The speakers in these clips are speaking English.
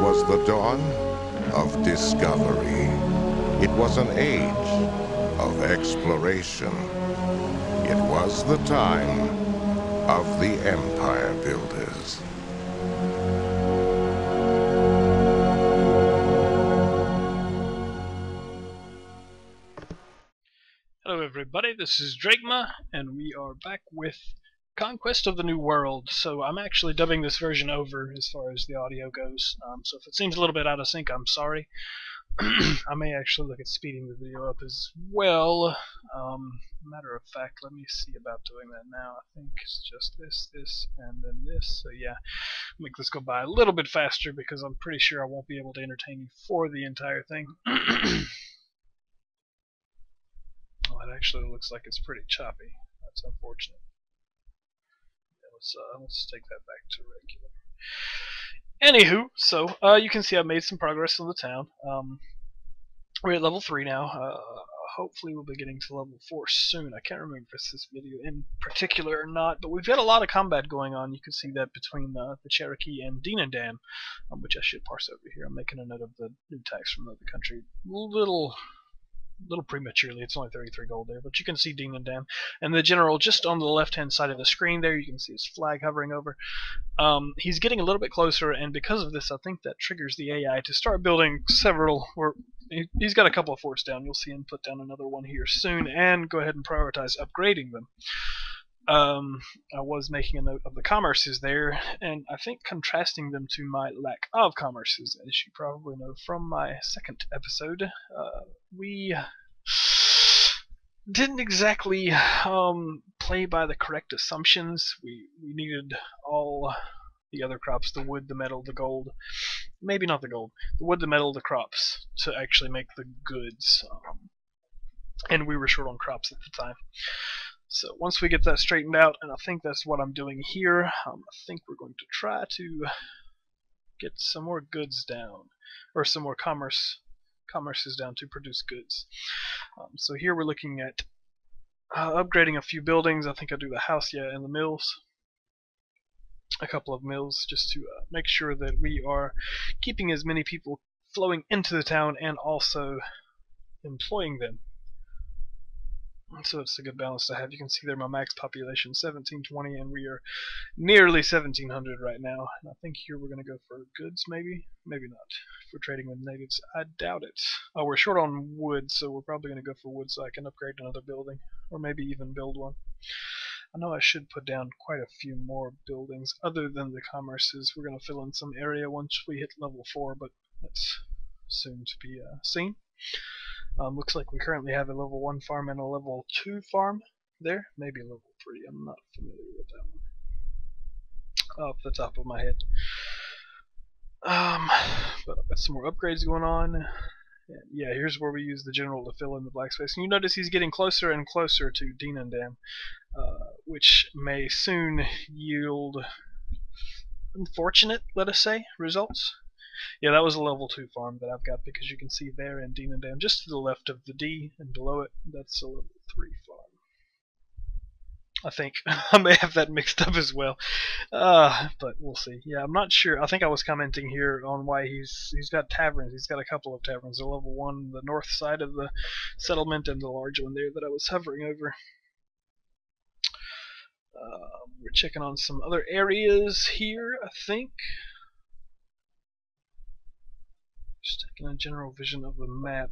was the dawn of discovery. It was an age of exploration. It was the time of the Empire Builders. Hello everybody, this is Draechma, and we are back with Conquest of the New World. So I'm actually dubbing this version over as far as the audio goes, so if it seems a little bit out of sync, I'm sorry. I may actually look at speeding the video up as well. Matter of fact, let me see about doing that now. I think it's just this, and then this. So yeah, make this go by a little bit faster because I'm pretty sure I won't be able to entertain you for the entire thing. Well, it actually looks like it's pretty choppy. That's unfortunate. Yeah, let's take that back to regular. Anywho, so you can see I've made some progress in the town. We're at level 3 now. Hopefully we'll be getting to level 4 soon. I can't remember if it's this video in particular or not, but we've got a lot of combat going on. You can see that between the Cherokee and Dam, which I should parse over here. I'm making a note of the new tax from another country. Little prematurely, it's only 33 gold there, but you can see Dam and the general just on the left hand side of the screen there. You can see his flag hovering over. He's getting a little bit closer, and because of this I think that triggers the AI to start building several, or he's got a couple of forts down. You'll see him put down another one here soon and go ahead and prioritize upgrading them. I was making a note of the commerces there, and I think contrasting them to my lack of commerces, as you probably know from my second episode, we didn't exactly play by the correct assumptions. We needed all the other crops, the wood, the metal, the gold, maybe not the gold, the wood, the metal, the crops, to actually make the goods, and we were short on crops at the time. So once we get that straightened out, and I think that's what I'm doing here, I think we're going to try to get some more goods down, or some more commerces down to produce goods. So here we're looking at upgrading a few buildings. I think I'll do the house, yeah, and the mills. A couple of mills, just to make sure that we are keeping as many people flowing into the town and also employing them. So it's a good balance to have. You can see there my max population 1720, and we are nearly 1700 right now. And I think here we're going to go for goods, maybe not. If we're trading with natives, I doubt it. Oh, we're short on wood, so we're probably going to go for wood so I can upgrade another building, or maybe even build one. I know I should put down quite a few more buildings other than the commerces. We're going to fill in some area once we hit level 4, but that's soon to be seen. Looks like we currently have a level 1 farm and a level 2 farm there. Maybe a level 3. I'm not familiar with that one off the top of my head. But I've got some more upgrades going on. And yeah, here's where we use the general to fill in the black space. And you notice he's getting closer and closer to Dam, which may soon yield unfortunate, let us say, results. Yeah, that was a level 2 farm that I've got, because you can see there in Dam, just to the left of the D and below it, that's a level 3 farm. I think I may have that mixed up as well, but we'll see. Yeah, I'm not sure. I think I was commenting here on why he's got taverns. He's got a couple of taverns. A level 1, the north side of the settlement, and the large one there that I was hovering over. We're checking on some other areas here, I think. Just taking a general vision of the map.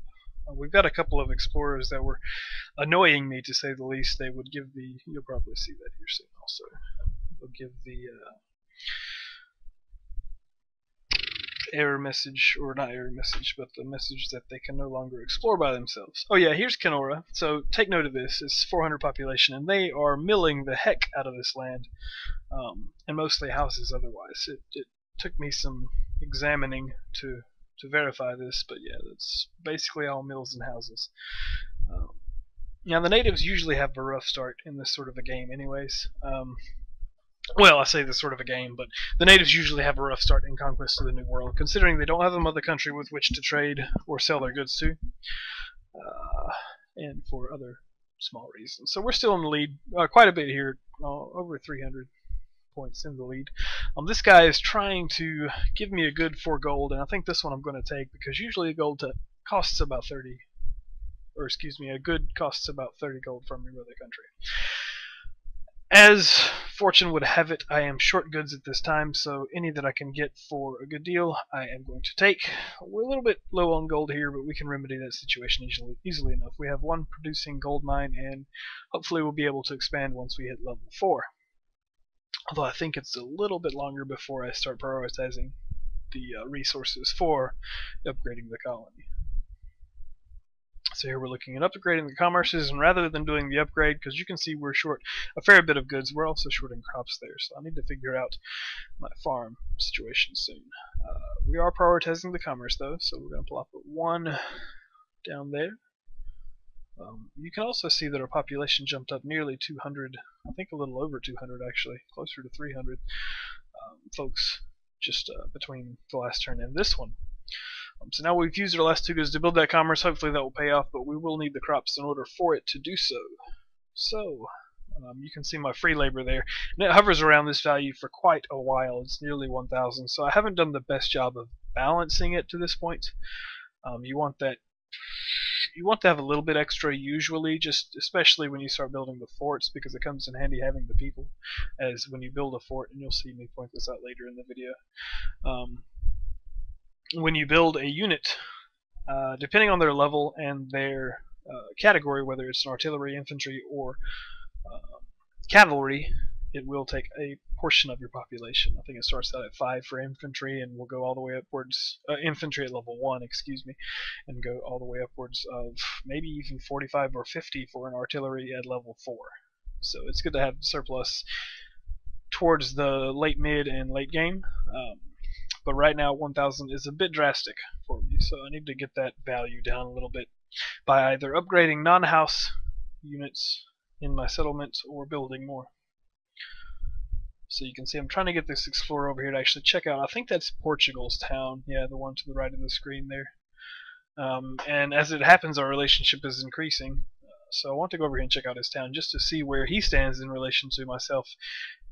We've got a couple of explorers that were annoying me, to say the least. They would give the, you'll probably see that here soon also, they'll give the error message, or not error message, but the message that they can no longer explore by themselves. Oh yeah, here's Kenora. So take note of this. It's 400 population, and they are milling the heck out of this land, and mostly houses otherwise. It took me some examining to verify this, but yeah, that's basically all mills and houses. Now the natives usually have a rough start in this sort of a game anyways. Well, I say this sort of a game, but the natives usually have a rough start in Conquest of the New World, considering they don't have a mother country with which to trade or sell their goods to, and for other small reasons. So we're still in the lead quite a bit here, over 300. points in the lead. This guy is trying to give me a good 4 gold, and I think this one I'm going to take because usually a gold costs about 30, or excuse me, a good costs about 30 gold from your mother country. As fortune would have it, I am short goods at this time, so any that I can get for a good deal, I am going to take. We're a little bit low on gold here, but we can remedy that situation easily enough. We have 1 producing gold mine, and hopefully we'll be able to expand once we hit level 4. Although I think it's a little bit longer before I start prioritizing the resources for upgrading the colony. So here we're looking at upgrading the commerces, and rather than doing the upgrade, because you can see we're short a fair bit of goods, we're also short in crops there, so I need to figure out my farm situation soon. We are prioritizing the commerce though, so we're going to plop 1 down there. You can also see that our population jumped up nearly 200, I think a little over 200 actually, closer to 300 folks just between the last turn and this one. So now we've used our last 2 goods to build that commerce. Hopefully that will pay off, but we will need the crops in order for it to do so. So you can see my free labor there, and it hovers around this value for quite a while. It's nearly 1,000, so I haven't done the best job of balancing it to this point. You want to have a little bit extra usually, just especially when you start building the forts, because it comes in handy having the people, as when you build a fort, and you'll see me point this out later in the video. When you build a unit, depending on their level and their category, whether it's an artillery, infantry, or cavalry, it will take a portion of your population. I think it starts out at 5 for infantry, and will go all the way upwards. Infantry at level 1, excuse me, and go all the way upwards of maybe even 45 or 50 for an artillery at level 4. So it's good to have surplus towards the late mid and late game. But right now 1,000 is a bit drastic for me, so I need to get that value down a little bit by either upgrading non-house units in my settlement or building more. So you can see I'm trying to get this explorer over here to actually check out. I think that's Portugal's town. Yeah, the one to the right of the screen there. And as it happens, our relationship is increasing. So I want to go over here and check out his town just to see where he stands in relation to myself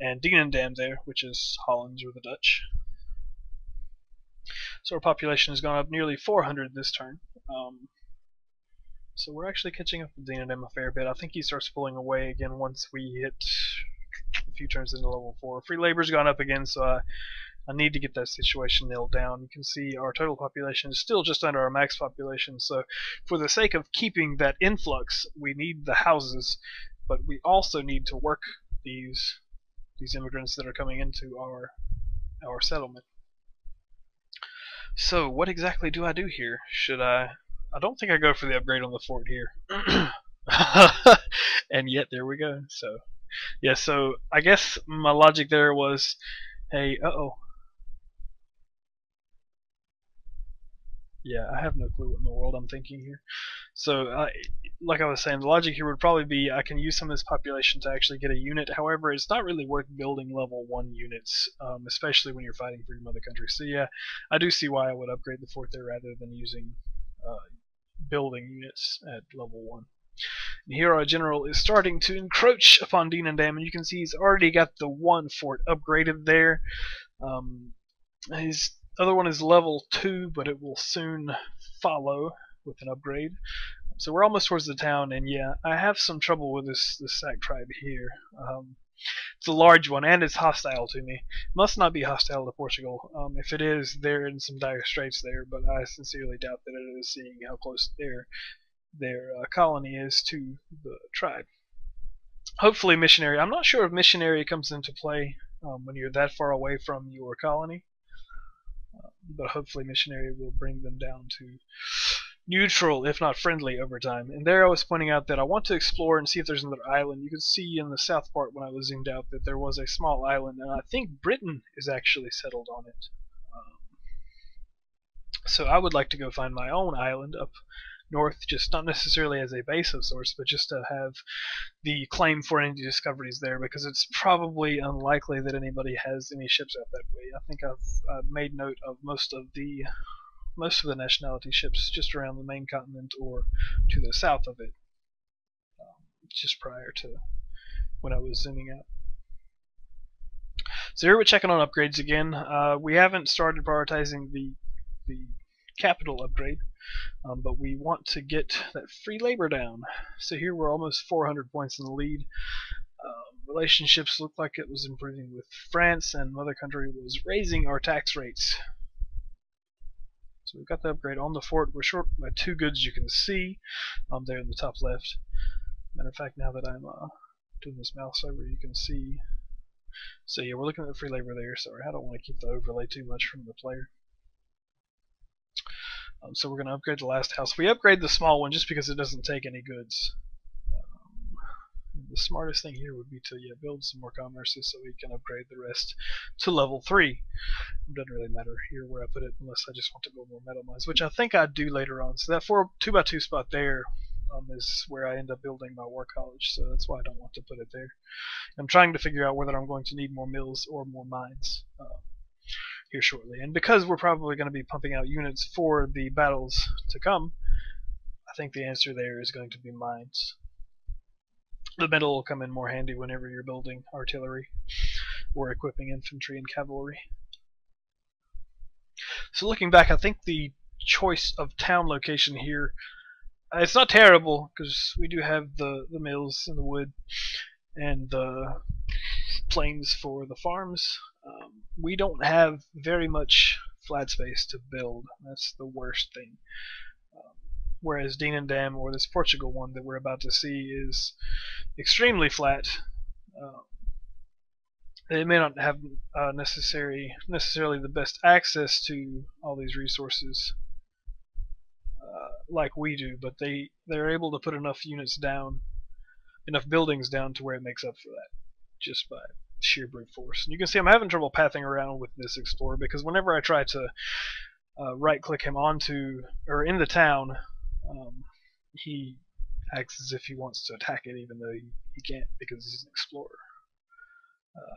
and Dienendam there, which is Holland's or the Dutch. So our population has gone up nearly 400 this turn. So we're actually catching up with Dienendam a fair bit. I think he starts pulling away again once we hit a few turns into level 4. Free labor's gone up again, so I need to get that situation nailed down. You can see our total population is still just under our max population, so for the sake of keeping that influx, we need the houses, but we also need to work these immigrants that are coming into our settlement. So what exactly do I do here? Should I don't think I go for the upgrade on the fort here. And yet there we go. So yeah, so I guess my logic there was, hey, yeah, I have no clue what in the world I'm thinking here. So like I was saying, the logic here would probably be I can use some of this population to actually get a unit. However, it's not really worth building level 1 units, especially when you're fighting for your mother country. So yeah, I do see why I would upgrade the fort there rather than using building units at level 1. And here our general is starting to encroach upon Dienendam, and you can see he's already got the 1 fort upgraded there. His other one is level 2, but it will soon follow with an upgrade. So we're almost towards the town, and yeah, I have some trouble with this Sac tribe here. It's a large one, and it's hostile to me. It must not be hostile to Portugal. If it is, they're in some dire straits there, but I sincerely doubt that it is, seeing how close their colony is to the tribe. Hopefully missionary. I'm not sure if missionary comes into play when you're that far away from your colony, but hopefully missionary will bring them down to neutral, if not friendly, over time. And there I was pointing out that I want to explore and see if there's another island. You can see in the south part when I was zoomed out that there was a small island, and I think Britain is actually settled on it. So I would like to go find my own island up north, just not necessarily as a base of sorts, but just to have the claim for any discoveries there, because it's probably unlikely that anybody has any ships out that way. I think I've made note of most of the nationality ships just around the main continent or to the south of it, just prior to when I was zooming out. So here we're checking on upgrades again. We haven't started prioritizing the capital upgrade, but we want to get that free labor down. So here we're almost 400 points in the lead. Relationships looked like it was improving with France, and Mother Country was raising our tax rates. So we've got the upgrade on the fort. We're short by 2 goods, you can see there in the top left. Matter of fact, now that I'm doing this mouse over, you can see. So yeah, we're looking at the free labor there. Sorry, I don't want to keep the overlay too much from the player. So we're going to upgrade the last house. We upgrade the small one just because it doesn't take any goods. The smartest thing here would be to build some more commerces so we can upgrade the rest to level 3. It doesn't really matter here where I put it unless I just want to build more metal mines, which I think I do later on. So that 2x2 spot there is where I end up building my war college, so that's why I don't want to put it there. I'm trying to figure out whether I'm going to need more mills or more mines here shortly. And because we're probably going to be pumping out units for the battles to come, I think the answer there is going to be mines. The metal will come in more handy whenever you're building artillery or equipping infantry and cavalry. So looking back, I think the choice of town location here, it's not terrible because we do have the mills and the wood and the plains for the farms. We don't have very much flat space to build. That's the worst thing. Whereas Dam or this Portugal one that we're about to see is extremely flat. It may not have necessarily the best access to all these resources like we do, but they're able to put enough units down, enough buildings down to where it makes up for that just by sheer brute force. And you can see I'm having trouble pathing around with this explorer because whenever I try to right-click him onto or in the town, he acts as if he wants to attack it, even though he can't because he's an explorer.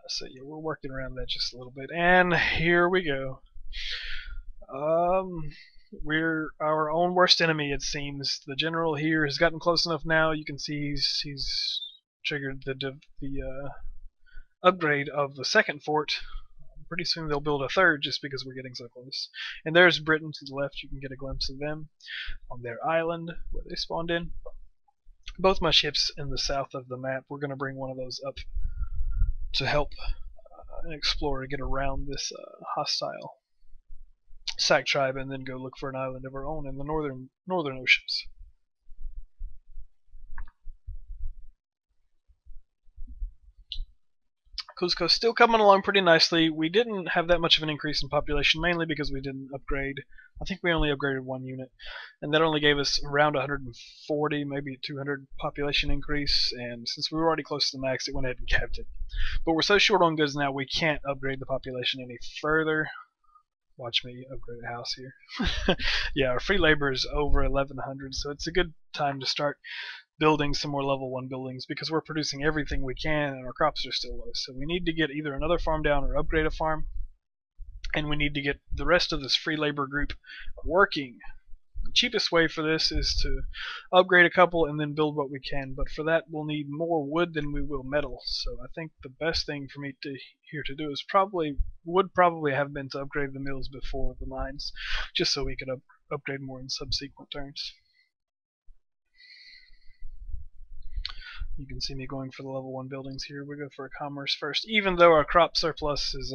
So yeah, we're working around that just a little bit, and here we go. We're our own worst enemy, it seems. The general here has gotten close enough now. You can see he's triggered the upgrade of the second fort. Pretty soon they'll build a third just because we're getting so close. And there's Britain to the left. You can get a glimpse of them on their island where they spawned in. Both my ships in the south of the map. We're going to bring one of those up to help an explorer get around this hostile Sac tribe and then go look for an island of our own in the northern oceans. Cusco's still coming along pretty nicely. We didn't have that much of an increase in population, mainly because we didn't upgrade. I think we only upgraded 1 unit, and that only gave us around 140, maybe 200 population increase, and since we were already close to the max, it went ahead and kept it. But we're so short on goods now, we can't upgrade the population any further. Watch me upgrade a house here. Yeah, our free labor is over 1100, so it's a good time to start building some more level 1 buildings because we're producing everything we can and our crops are still low. So we need to get either another farm down or upgrade a farm, and we need to get the rest of this free labor group working. The cheapest way for this is to upgrade a couple and then build what we can, but for that we'll need more wood than we will metal. So I think the best thing for me here to do is would probably have been to upgrade the mills before the mines, just so we could upgrade more in subsequent turns. You can see me going for the level 1 buildings here. We go for a commerce first, even though our crop surplus is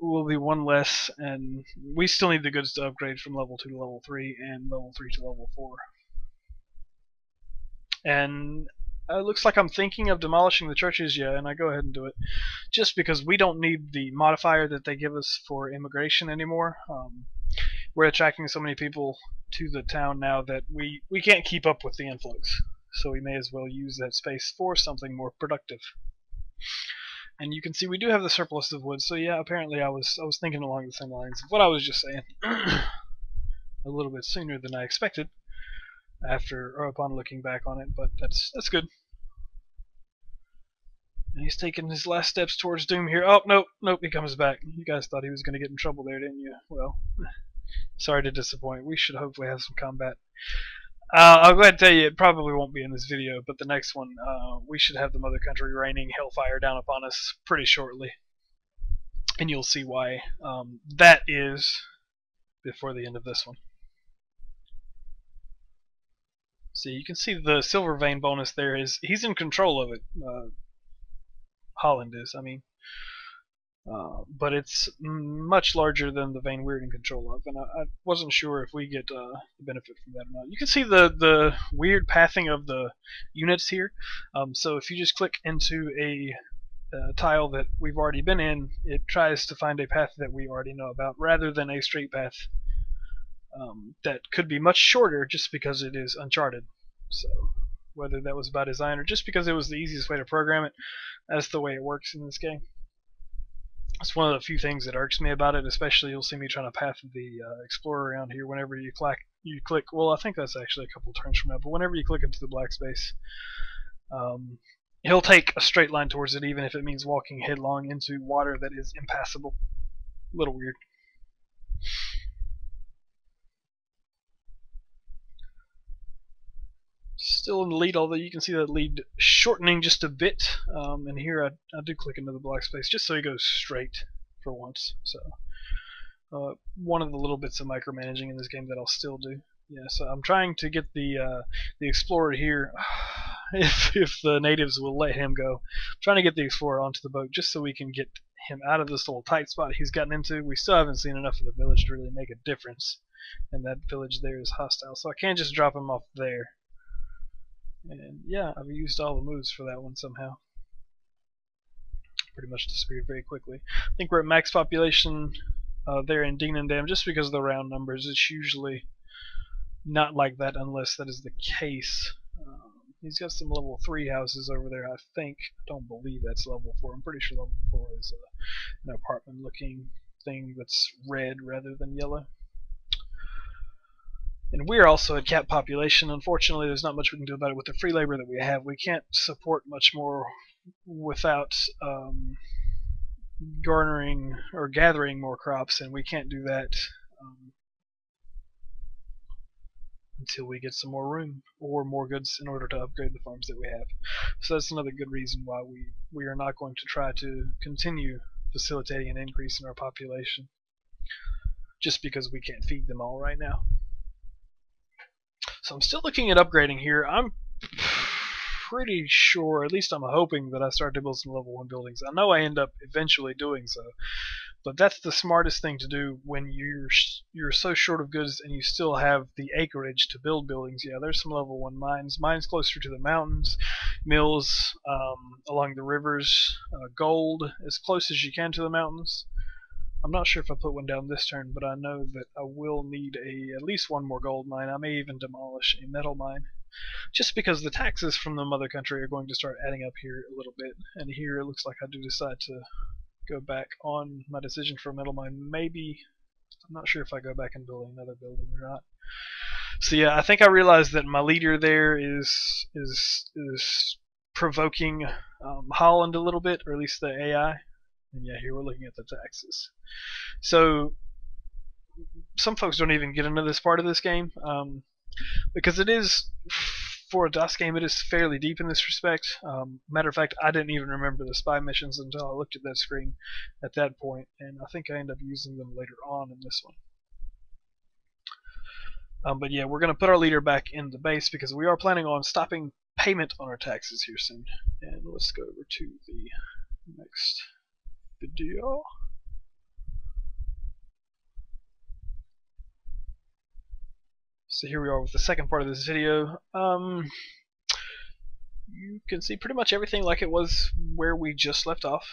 will be 1 less, and we still need the goods to upgrade from level 2 to level 3 and level 3 to level 4. And it looks like I'm thinking of demolishing the churches, yeah, and I go ahead and do it just because we don't need the modifier that they give us for immigration anymore. We're attracting so many people to the town now that we can't keep up with the influx, so we may as well use that space for something more productive. And you can see we do have the surplus of wood, so yeah, apparently I was thinking along the same lines of what I was just saying a little bit sooner than I expected upon looking back on it, but that's good. And he's taking his last steps towards doom here. Oh, nope, he comes back. You guys thought he was going to get in trouble there, didn't you? Well, sorry to disappoint. We should hopefully have some combat. I'll go ahead and tell you, it probably won't be in this video, but the next one, we should have the mother country raining hellfire down upon us pretty shortly. And you'll see why that is before the end of this one. So you can see the silver vein bonus there is, he's in control of it. Holland is, I mean. But it's much larger than the vein we're in control of, and I wasn't sure if we get the benefit from that or not. You can see the weird pathing of the units here. So if you just click into a tile that we've already been in, it tries to find a path that we already know about, rather than a straight path that could be much shorter just because it is uncharted. So whether that was by design or just because it was the easiest way to program it, that's the way it works in this game. It's one of the few things that irks me about it, especially you'll see me trying to path the Explorer around here whenever you click, well, I think that's actually a couple turns from now, but whenever you click into the black space, he'll take a straight line towards it, even if it means walking headlong into water that is impassable. A little weird. Still in the lead, although you can see that lead shortening just a bit. And here I do click into the black space just so he goes straight for once. So one of the little bits of micromanaging in this game that I'll still do. Yeah, so I'm trying to get the Explorer here, if the natives will let him go. I'm trying to get the Explorer onto the boat just so we can get him out of this little tight spot he's gotten into. We still haven't seen enough of the village to really make a difference, and that village there is hostile, so I can't just drop him off there. And yeah, I've used all the moves for that one somehow. Pretty much disappeared very quickly. I think we're at max population there in Dam, just because of the round numbers. It's usually not like that unless that is the case. He's got some level 3 houses over there, I think. I don't believe that's level 4. I'm pretty sure level 4 is an apartment looking thing that's red rather than yellow. And we're also at cap population. Unfortunately, there's not much we can do about it with the free labor that we have. We can't support much more without garnering or gathering more crops, and we can't do that until we get some more room or more goods in order to upgrade the farms that we have. So that's another good reason why we are not going to try to continue facilitating an increase in our population, just because we can't feed them all right now. So I'm still looking at upgrading here. I'm pretty sure, at least I'm hoping, that I start to build some level 1 buildings. I know I end up eventually doing so, but that's the smartest thing to do when you're so short of goods and you still have the acreage to build buildings. Yeah, there's some level 1 mines. Mines closer to the mountains, mills along the rivers, gold as close as you can to the mountains. I'm not sure if I put one down this turn, but I know that I will need at least one more gold mine. I may even demolish a metal mine, just because the taxes from the mother country are going to start adding up here a little bit. And here it looks like I do decide to go back on my decision for a metal mine. Maybe, I'm not sure if I go back and build another building or not. So yeah, I think I realized that my leader there is provoking Holland a little bit, or at least the AI. And yeah, here we're looking at the taxes. So some folks don't even get into this part of this game because it is, for a DOS game, it is fairly deep in this respect. Matter of fact, I didn't even remember the spy missions until I looked at that screen at that point, and I think I end up using them later on in this one. But yeah, we're going to put our leader back in the base because we are planning on stopping payment on our taxes here soon. And let's go over to the next video. So here we are with the second part of this video. You can see pretty much everything like it was where we just left off.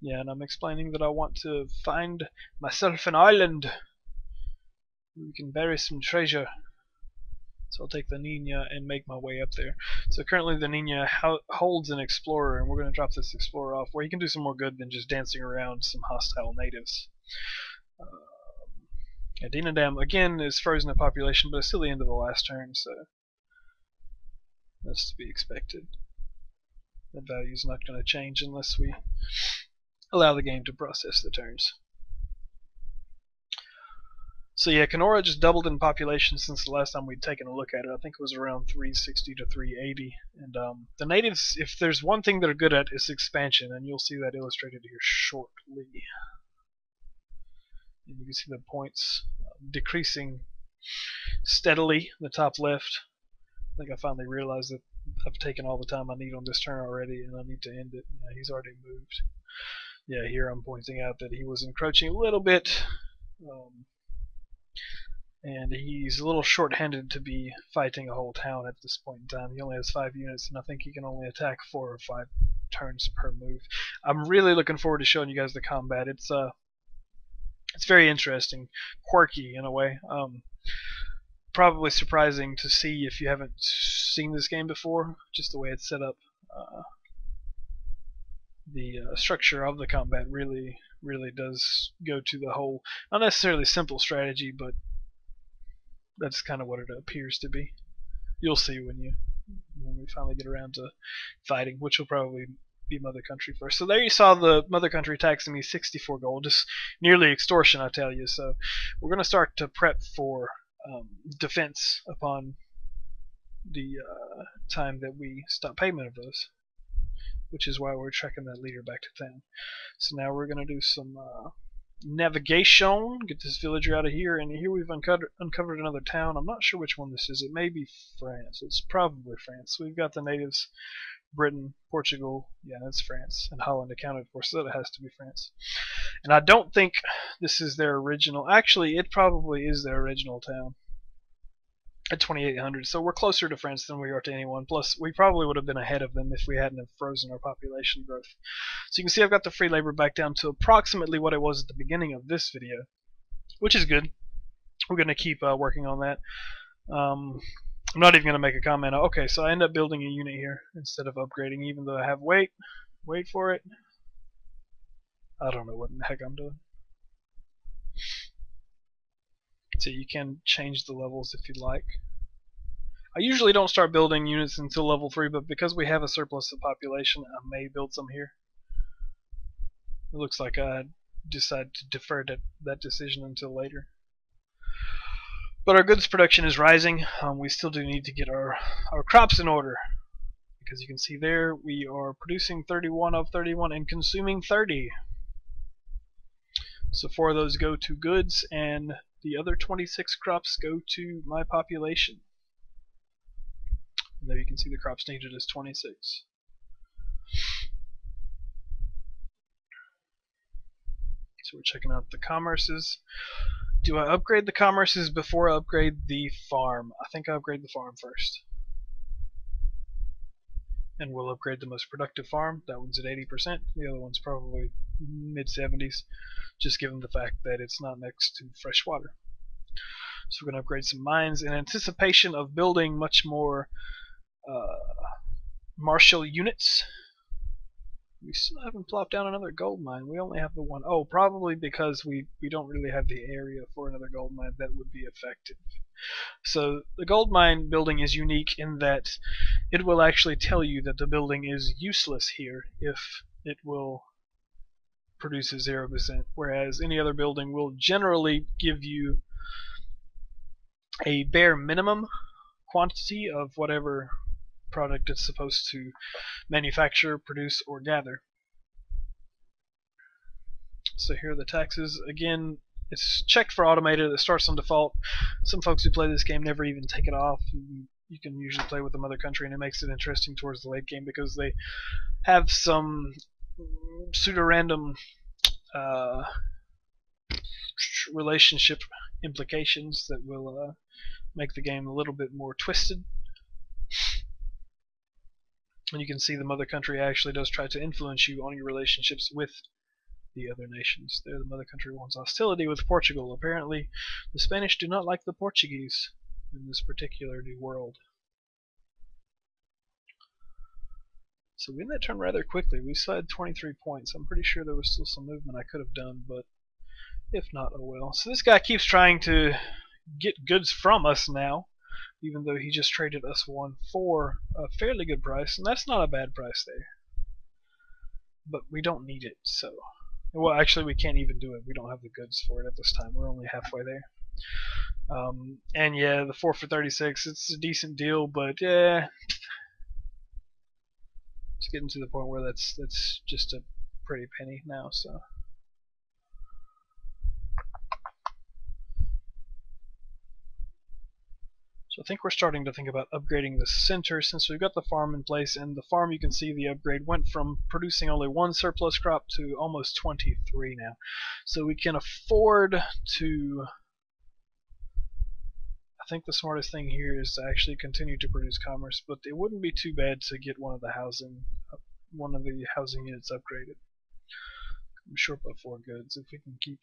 Yeah, and I'm explaining that I want to find myself an island where we can bury some treasure. So I'll take the Nina and make my way up there. So currently the Nina holds an Explorer, and we're going to drop this Explorer off where he can do some more good than just dancing around some hostile natives. Dam again is frozen at population, but it's still the end of the last turn, so that's to be expected. That value is not going to change unless we allow the game to process the turns. So yeah, Kenora just doubled in population since the last time we'd taken a look at it. I think it was around 360 to 380. And the natives, if there's one thing they're good at, is expansion, and you'll see that illustrated here shortly. And you can see the points decreasing steadily in the top left. I think I finally realized that I've taken all the time I need on this turn already, and I need to end it. Yeah, he's already moved. Yeah, here I'm pointing out that he was encroaching a little bit. And he's a little short-handed to be fighting a whole town at this point in time. He only has 5 units, and I think he can only attack 4 or 5 turns per move. I'm really looking forward to showing you guys the combat. It's very interesting, quirky in a way. Probably surprising to see if you haven't seen this game before, just the way it's set up. The structure of the combat really does go to the whole, not necessarily simple strategy, but that's kind of what it appears to be. You'll see when we finally get around to fighting, which will probably be Mother Country first. So there you saw the Mother Country taxing me 64 gold, just nearly extortion, I tell you. So we're going to start to prep for defense upon the time that we stop payment of those, which is why we're tracking that leader back to town. So now we're going to do some navigation, get this villager out of here, and here we've uncovered another town. I'm not sure which one this is. It may be France. It's probably France. We've got the natives, Britain, Portugal, yeah, that's France, and Holland accounted for, so it has to be France. And I don't think this is their original. Actually, it probably is their original town at 2,800, so we're closer to France than we are to anyone. Plus, we probably would have been ahead of them if we hadn't have frozen our population growth. So you can see I've got the free labor back down to approximately what it was at the beginning of this video, which is good. We're going to keep working on that. I'm not even going to make a comment. Okay, so I end up building a unit here instead of upgrading, even though I have wait for it. I don't know what in the heck I'm doing. So you can change the levels if you'd like. I usually don't start building units until level 3, but because we have a surplus of population, I may build some here. It looks like I decided to defer that decision until later. But our goods production is rising. We still do need to get our crops in order, because you can see there we are producing 31 of 31 and consuming 30. So 4 of those go to goods, and the other 26 crops go to my population. And there you can see the crops needed is 26. So we're checking out the commerces. Do I upgrade the commerces before I upgrade the farm? I think I upgrade the farm first. And we'll upgrade the most productive farm. That one's at 80%. The other one's probably mid-70s, just given the fact that it's not next to fresh water. So we're going to upgrade some mines in anticipation of building much more martial units. We still haven't plopped down another gold mine. We only have the one. Oh, probably because we don't really have the area for another gold mine that would be effective. So the gold mine building is unique in that it will actually tell you that the building is useless here if it will produce a 0%, whereas any other building will generally give you a bare minimum quantity of whatever product it's supposed to manufacture, produce, or gather. So here are the taxes. Again, it's checked for automated. It starts on default. Some folks who play this game never even take it off. You can usually play with the Mother Country, and it makes it interesting towards the late game because they have some pseudo-random relationship implications that will make the game a little bit more twisted. And you can see the Mother Country actually does try to influence you on your relationships with the other nations. There, the Mother Country wants hostility with Portugal. Apparently, the Spanish do not like the Portuguese in this particular new world. So we end that turn rather quickly. We still had 23 points. I'm pretty sure there was still some movement I could have done, but if not, oh well. So this guy keeps trying to get goods from us now, even though he just traded us one for a fairly good price, and that's not a bad price there. But we don't need it, so... Well, actually, we can't even do it. We don't have the goods for it at this time. We're only halfway there. And yeah, the 4 for 36, it's a decent deal, but yeah, it's getting to the point where that's just a pretty penny now. So I think we're starting to think about upgrading the center since we've got the farm in place, and the farm, you can see the upgrade went from producing only 1 surplus crop to almost 23 now. So we can afford to, I think the smartest thing here is to actually continue to produce commerce, but it wouldn't be too bad to get one of the housing units upgraded. I'm short by 4 goods. If we can keep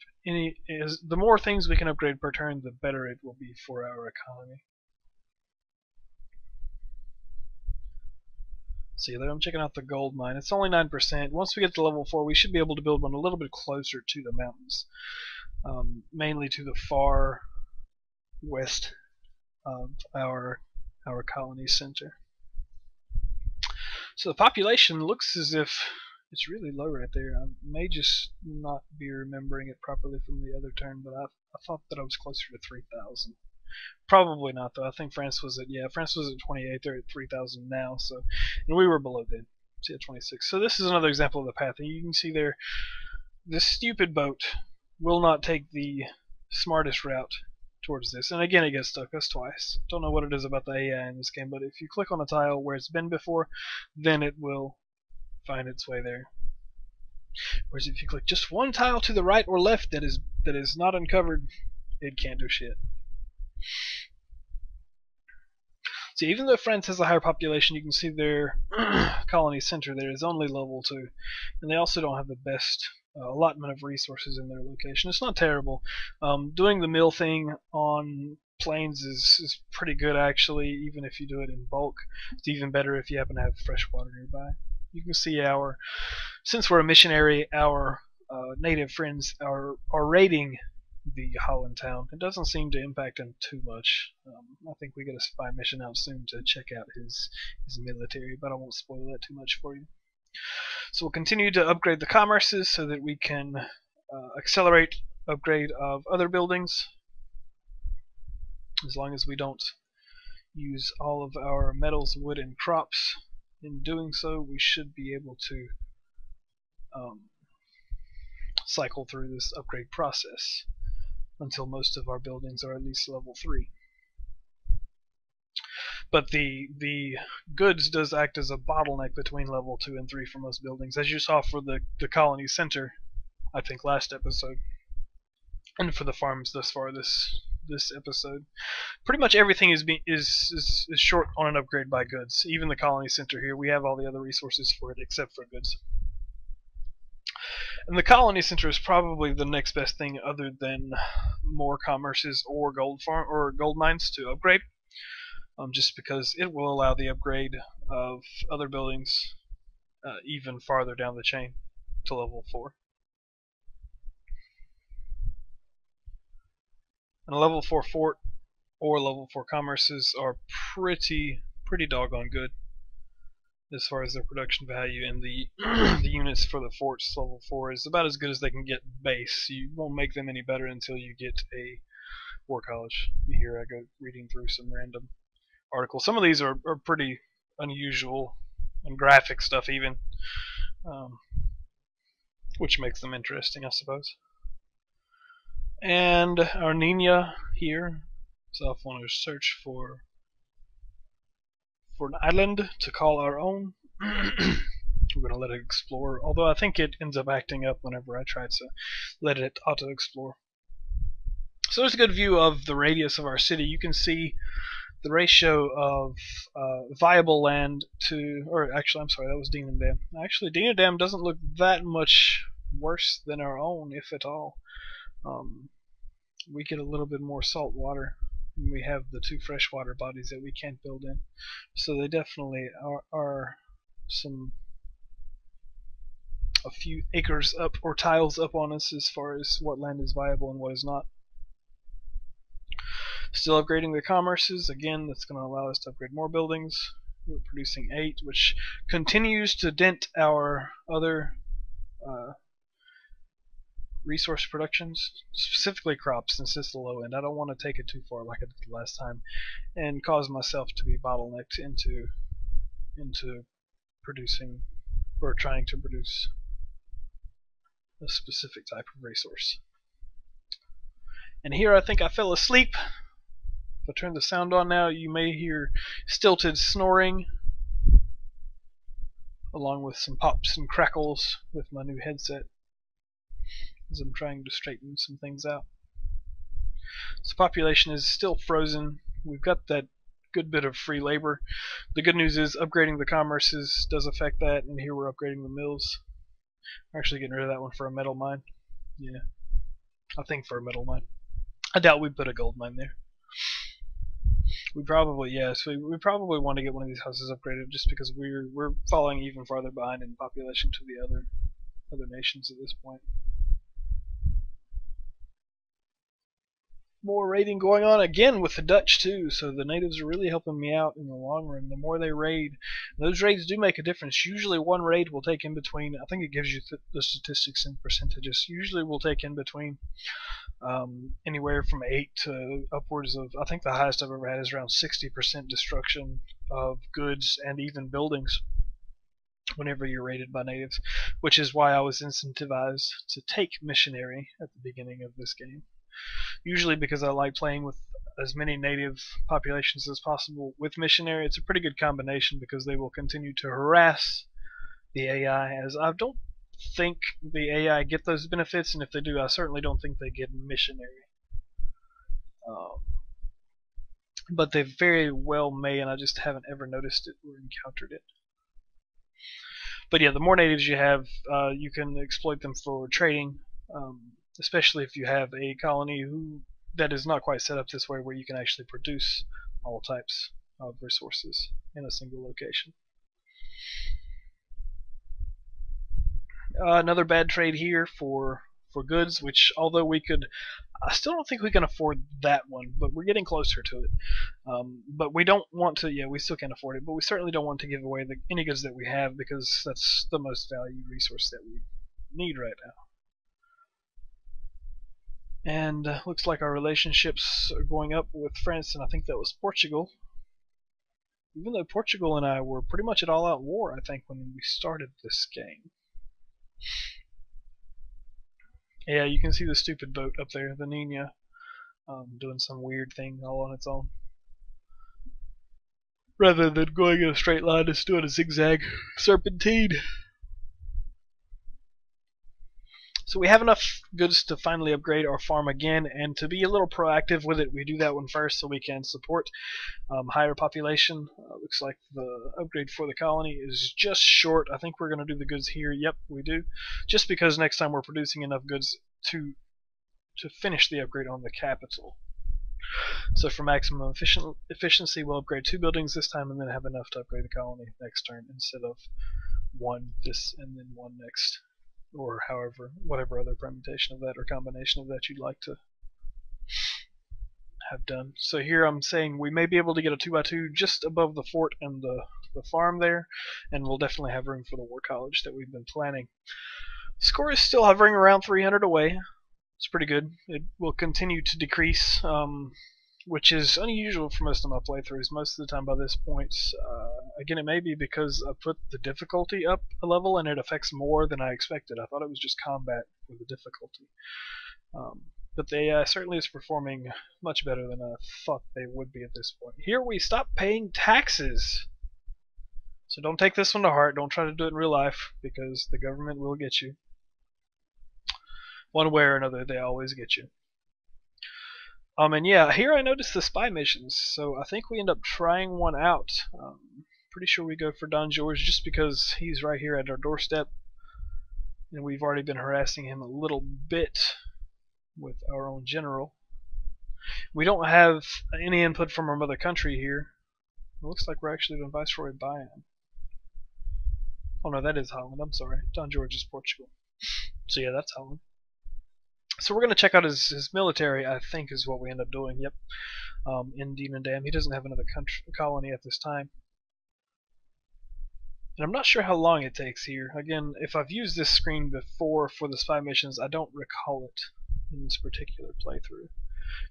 the more things we can upgrade per turn, the better it will be for our economy. See there, I'm checking out the gold mine. It's only 9%. Once we get to level 4, we should be able to build one a little bit closer to the mountains, mainly to the far west of our colony center. So the population looks as if it's really low right there. I may just not be remembering it properly from the other turn, but I thought that I was closer to 3,000. Probably not, though. I think France was at 28. They're at 3,000 now, so, and we were below them. See at 26. So this is another example of the path. And you can see there, this stupid boat will not take the smartest route towards this. And again, it gets stuck us twice. Don't know what it is about the AI in this game, but if you click on a tile where it's been before, then it will find its way there. Whereas if you click just one tile to the right or left that is not uncovered, it can't do shit. So even though France has a higher population, you can see their colony center there is only level 2, and they also don't have the best allotment of resources in their location. It's not terrible. Doing the mill thing on plains is pretty good actually, even if you do it in bulk. It's even better if you happen to have fresh water nearby. You can see since we're a missionary, our native friends are raiding the Holland town. It doesn't seem to impact him too much. I think we get a spy mission out soon to check out his military, but I won't spoil that too much for you. So we'll continue to upgrade the commerces so that we can accelerate upgrade of other buildings. As long as we don't use all of our metals, wood, and crops in doing so, we should be able to cycle through this upgrade process until most of our buildings are at least level 3. But the goods does act as a bottleneck between level 2 and 3 for most buildings, as you saw for the colony center, I think last episode, and for the farms thus far this episode. Pretty much everything is short on an upgrade by goods. Even the colony center here, we have all the other resources for it except for goods. And the colony center is probably the next best thing other than more commerces or gold mines to upgrade, just because it will allow the upgrade of other buildings even farther down the chain to level 4. And a level 4 fort or level 4 commerces are pretty doggone good as far as their production value, and the the units for the forts level 4 is about as good as they can get base. You won't make them any better until you get a war college. Here I go reading through some random articles. Some of these are pretty unusual and graphic stuff even, which makes them interesting, I suppose. And our Nina here is off on a search for an island to call our own. We're going to let it explore, although I think it ends up acting up whenever I try to let it auto-explore. So there's a good view of the radius of our city. You can see the ratio of viable land to, or actually, I'm sorry, that was Dean Dam. Actually, Dean Dam doesn't look that much worse than our own, if at all. We get a little bit more salt water. We have the 2 freshwater bodies that we can't build in, so they definitely are a few acres up or tiles up on us as far as what land is viable and what is not. Still upgrading the commerces. Again, that's going to allow us to upgrade more buildings. We're producing 8, which continues to dent our other resource productions, specifically crops, since it's the low end. I don't want to take it too far like I did last time and cause myself to be bottlenecked into producing or trying to produce a specific type of resource. And here I think I fell asleep. If I turn the sound on now, you may hear stilted snoring along with some pops and crackles with my new headset as I'm trying to straighten some things out. So population is still frozen. We've got that good bit of free labor. The good news is upgrading the commerces does affect that, and here we're upgrading the mills. We're actually getting rid of that one for a metal mine. Yeah, I think for a metal mine. I doubt we put a gold mine there. We probably, yes, we probably want to get one of these houses upgraded just because we're falling even farther behind in population to the other nations at this point. More raiding going on again with the Dutch too, so the natives are really helping me out in the long run. The more they raid, those raids do make a difference. Usually one raid will take in between, I think it gives you the statistics in percentages, usually will take in between anywhere from 8 to upwards of, I think the highest I've ever had is around 60% destruction of goods and even buildings whenever you're raided by natives, which is why I was incentivized to take missionary at the beginning of this game. Usually because I like playing with as many native populations as possible. With missionary, it's a pretty good combination because they will continue to harass the AI, as I don't think the AI get those benefits, and if they do, I certainly don't think they get missionary. But they very well may, and I just haven't ever noticed it or encountered it. But yeah, the more natives you have, you can exploit them for trading. Especially if you have a colony that is not quite set up this way, where you can actually produce all types of resources in a single location. Another bad trade here for goods, which although we could, I still don't think we can afford that one, but we're getting closer to it. But we don't want to, yeah, we still can't afford it, but we certainly don't want to give away any goods that we have, because that's the most valued resource that we need right now. And looks like our relationships are going up with France, and I think that was Portugal. Even though Portugal and I were pretty much at all-out war, I think, when we started this game. Yeah, you can see the stupid boat up there, the Nina, doing some weird thing all on its own. Rather than going in a straight line, it's doing a zigzag serpentine. So we have enough goods to finally upgrade our farm again, and to be a little proactive with it, we do that one first so we can support higher population. Looks like the upgrade for the colony is just short. I think we're going to do the goods here. Yep, we do. Just because next time we're producing enough goods to finish the upgrade on the capital. So for maximum efficiency, we'll upgrade 2 buildings this time, and then have enough to upgrade the colony next turn, instead of 1 this and then 1 next. Or whatever other permutation of that or combination of that you'd like to have done. So here I'm saying we may be able to get a 2x2 just above the fort and the farm there, and we'll definitely have room for the war college that we've been planning. Score is still hovering around 300 away. It's pretty good. It will continue to decrease, which is unusual for most of my playthroughs. Most of the time by this point, again, it may be because I put the difficulty up a level and it affects more than I expected. I thought it was just combat for the difficulty. But the AI certainly is performing much better than I thought they would be at this point. Here we stop paying taxes. So don't take this one to heart. Don't try to do it in real life, because the government will get you. One way or another, they always get you. And yeah, here I noticed the spy missions, so I think we end up trying one out. Pretty sure we go for Don George just because he's right here at our doorstep, and we've already been harassing him a little bit with our own general. We don't have any input from our mother country here. It looks like we're actually doing Viceroy Bayan. Oh no, that is Holland, I'm sorry. Don George is Portugal. So yeah, that's Holland. So we're going to check out his military, I think is what we end up doing, yep. In Demon Dam. He doesn't have another colony at this time. And I'm not sure how long it takes here. Again, if I've used this screen before for the spy missions, I don't recall it in this particular playthrough.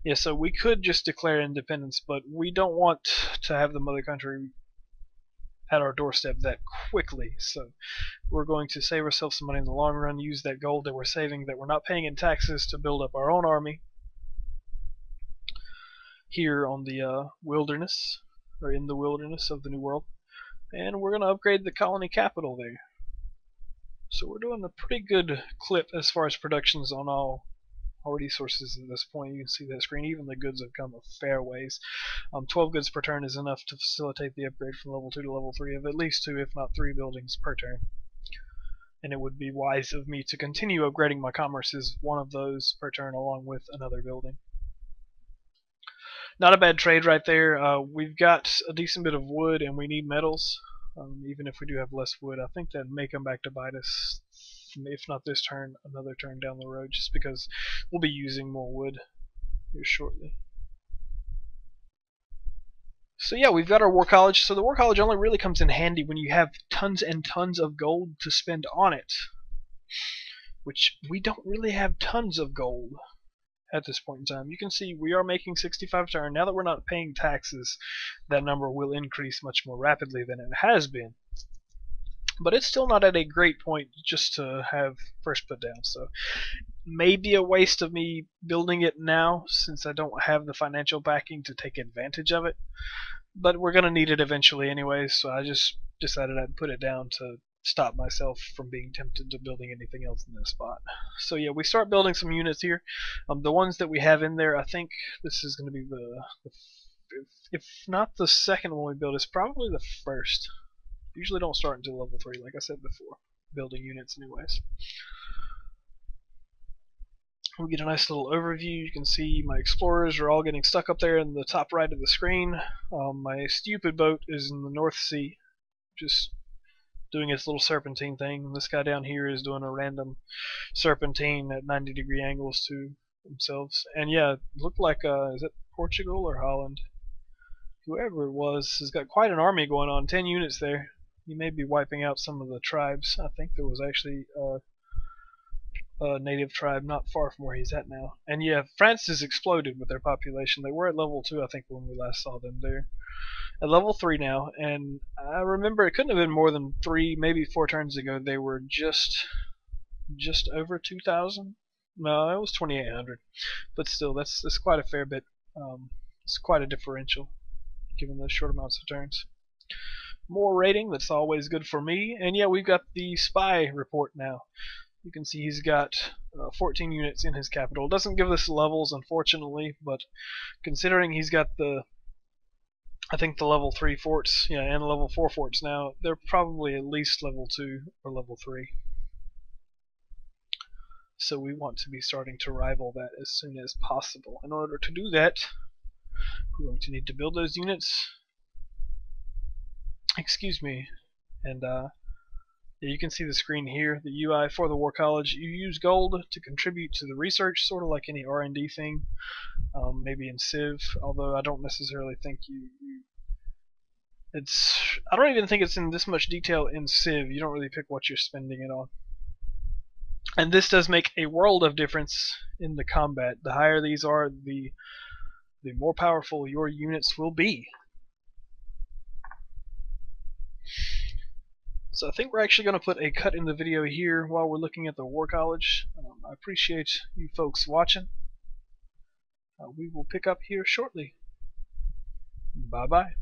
Yeah, so we could just declare independence, but we don't want to have the mother country at our doorstep that quickly. So we're going to save ourselves some money in the long run, use that gold that we're saving that we're not paying in taxes to build up our own army here on the wilderness, or in the wilderness of the New World. And we're going to upgrade the colony capital there. So we're doing a pretty good clip as far as productions on all resources at this point. You can see that screen. Even the goods have come a fair ways. 12 goods per turn is enough to facilitate the upgrade from level 2 to level 3 of at least 2, if not 3 buildings per turn. And it would be wise of me to continue upgrading my commerce as one of those per turn along with another building. Not a bad trade right there. We've got a decent bit of wood and we need metals. Even if we do have less wood, I think that may come back to bite us, if not this turn, another turn down the road, just because we'll be using more wood here shortly. So yeah, we've got our War College. So the War College only really comes in handy when you have tons and tons of gold to spend on it, which we don't really have tons of gold at this point in time. You can see we are making 65 turn. Now that we're not paying taxes, that number will increase much more rapidly than it has been. But it's still not at a great point just to have first put down. So maybe a waste of me building it now, since I don't have the financial backing to take advantage of it. But we're going to need it eventually anyway, so I just decided I'd put it down to stop myself from being tempted to building anything else in this spot. So yeah, we start building some units here. The ones that we have in there, I think this is going to be if not the second one we build, it's probably the first. Usually don't start until level 3, like I said before, building units anyways. We get a nice little overview. You can see my explorers are all getting stuck up there in the top right of the screen. My stupid boat is in the North Sea, just doing its little serpentine thing. And this guy down here is doing a random serpentine at 90-degree angles to themselves. And yeah, it looked like, is it Portugal or Holland? Whoever it was has got quite an army going on, 10 units there. He may be wiping out some of the tribes. I think there was actually a native tribe not far from where he's at now. And yeah, France has exploded with their population. They were at level 2, I think, when we last saw them there. At level 3 now, and I remember it couldn't have been more than 3, maybe 4 turns ago. They were just over 2,000. No, it was 2,800. But still, that's quite a fair bit. It's quite a differential, given those short amounts of turns. More rating, that's always good for me. And yeah, we've got the spy report now. You can see he's got 14 units in his capital. It doesn't give us levels, unfortunately, but considering he's got I think the level 3 forts, yeah, and level 4 forts now, they're probably at least level 2 or level 3. So we want to be starting to rival that as soon as possible. In order to do that, we're going to need to build those units. Excuse me. And you can see the screen here, the UI for the War College. You use gold to contribute to the research, sort of like any R&D thing, maybe in Civ, although I don't necessarily think I don't even think it's in this much detail in Civ. You don't really pick what you're spending it on. And this does make a world of difference in the combat. The higher these are, the more powerful your units will be. So I think we're actually going to put a cut in the video here while we're looking at the War College. I appreciate you folks watching. We will pick up here shortly. Bye-bye.